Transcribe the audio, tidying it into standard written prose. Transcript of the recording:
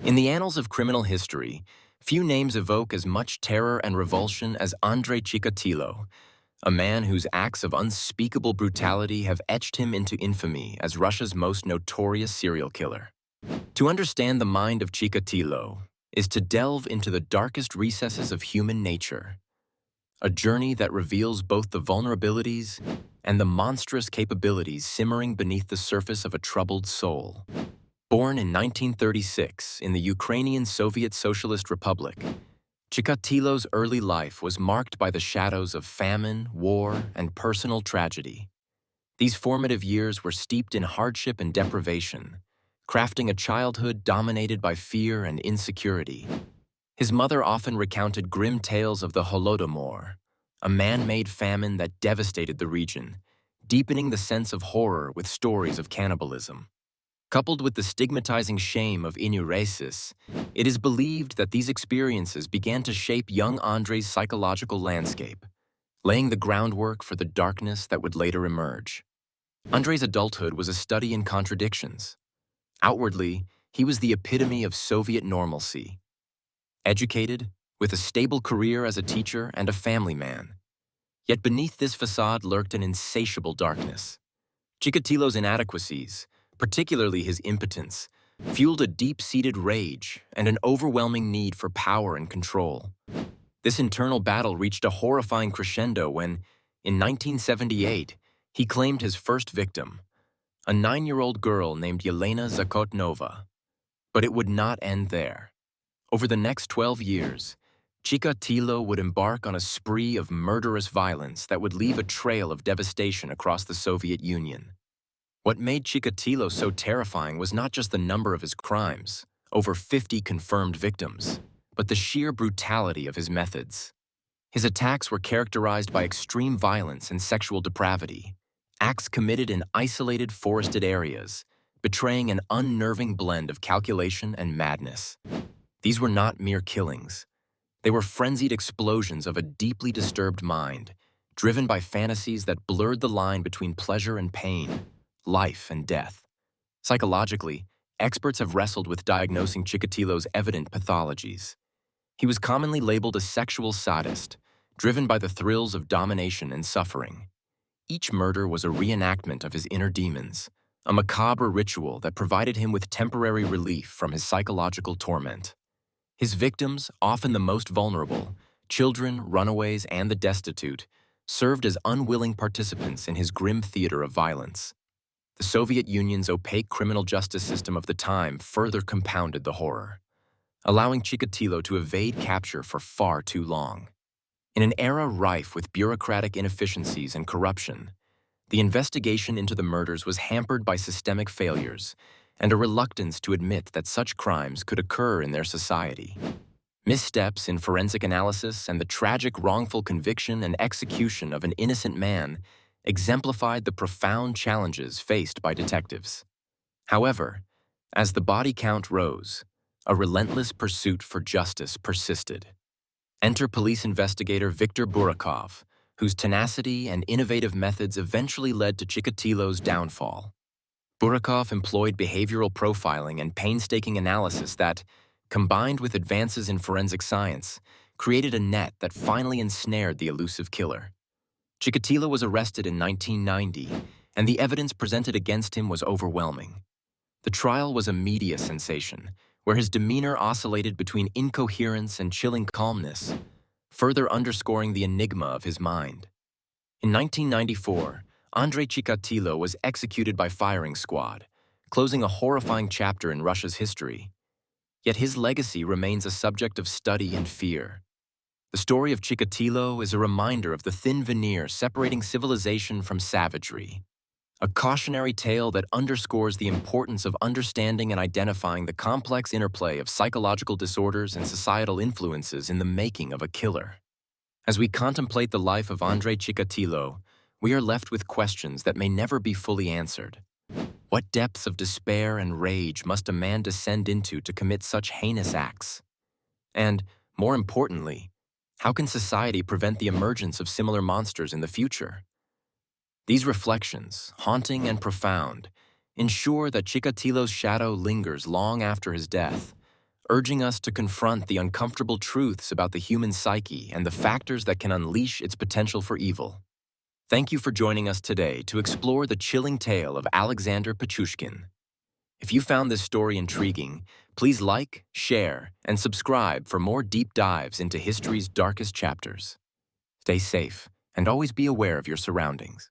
In the annals of criminal history, few names evoke as much terror and revulsion as Andrei Chikatilo, a man whose acts of unspeakable brutality have etched him into infamy as Russia's most notorious serial killer. To understand the mind of Chikatilo is to delve into the darkest recesses of human nature, a journey that reveals both the vulnerabilities and the monstrous capabilities simmering beneath the surface of a troubled soul. Born in 1936 in the Ukrainian Soviet Socialist Republic, Chikatilo's early life was marked by the shadows of famine, war, and personal tragedy. These formative years were steeped in hardship and deprivation, crafting a childhood dominated by fear and insecurity. His mother often recounted grim tales of the Holodomor, a man-made famine that devastated the region, deepening the sense of horror with stories of cannibalism. Coupled with the stigmatizing shame of enuresis, it is believed that these experiences began to shape young Andrei's psychological landscape, laying the groundwork for the darkness that would later emerge. Andrei's adulthood was a study in contradictions. Outwardly, he was the epitome of Soviet normalcy. Educated, with a stable career as a teacher and a family man. Yet beneath this facade lurked an insatiable darkness. Chikatilo's inadequacies, particularly his impotence, fueled a deep-seated rage and an overwhelming need for power and control. This internal battle reached a horrifying crescendo when, in 1978, he claimed his first victim, a 9-year-old girl named Yelena Zakotnova. But it would not end there. Over the next 12 years, Chikatilo would embark on a spree of murderous violence that would leave a trail of devastation across the Soviet Union. What made Chikatilo so terrifying was not just the number of his crimes, over 50 confirmed victims, but the sheer brutality of his methods. His attacks were characterized by extreme violence and sexual depravity, acts committed in isolated forested areas, betraying an unnerving blend of calculation and madness. These were not mere killings. They were frenzied explosions of a deeply disturbed mind, driven by fantasies that blurred the line between pleasure and pain, life and death. Psychologically, experts have wrestled with diagnosing Chikatilo's evident pathologies. He was commonly labeled a sexual sadist, driven by the thrills of domination and suffering. Each murder was a reenactment of his inner demons, a macabre ritual that provided him with temporary relief from his psychological torment. His victims, often the most vulnerable, children, runaways, and the destitute, served as unwilling participants in his grim theater of violence. The Soviet Union's opaque criminal justice system of the time further compounded the horror, allowing Chikatilo to evade capture for far too long. In an era rife with bureaucratic inefficiencies and corruption, the investigation into the murders was hampered by systemic failures and a reluctance to admit that such crimes could occur in their society. Missteps in forensic analysis and the tragic wrongful conviction and execution of an innocent man exemplified the profound challenges faced by detectives. However, as the body count rose, a relentless pursuit for justice persisted. Enter police investigator Viktor Burakov, whose tenacity and innovative methods eventually led to Chikatilo's downfall. Burakov employed behavioral profiling and painstaking analysis that, combined with advances in forensic science, created a net that finally ensnared the elusive killer. Chikatilo was arrested in 1990, and the evidence presented against him was overwhelming. The trial was a media sensation, where his demeanor oscillated between incoherence and chilling calmness, further underscoring the enigma of his mind. In 1994, Andrei Chikatilo was executed by firing squad, closing a horrifying chapter in Russia's history. Yet his legacy remains a subject of study and fear. The story of Chikatilo is a reminder of the thin veneer separating civilization from savagery, a cautionary tale that underscores the importance of understanding and identifying the complex interplay of psychological disorders and societal influences in the making of a killer. As we contemplate the life of Andrei Chikatilo, we are left with questions that may never be fully answered. What depths of despair and rage must a man descend into to commit such heinous acts? And, more importantly, how can society prevent the emergence of similar monsters in the future? These reflections, haunting and profound, ensure that Chikatilo's shadow lingers long after his death, urging us to confront the uncomfortable truths about the human psyche and the factors that can unleash its potential for evil. Thank you for joining us today to explore the chilling tale of Alexander Pichushkin. If you found this story intriguing, please like, share, and subscribe for more deep dives into history's darkest chapters. Stay safe, and always be aware of your surroundings.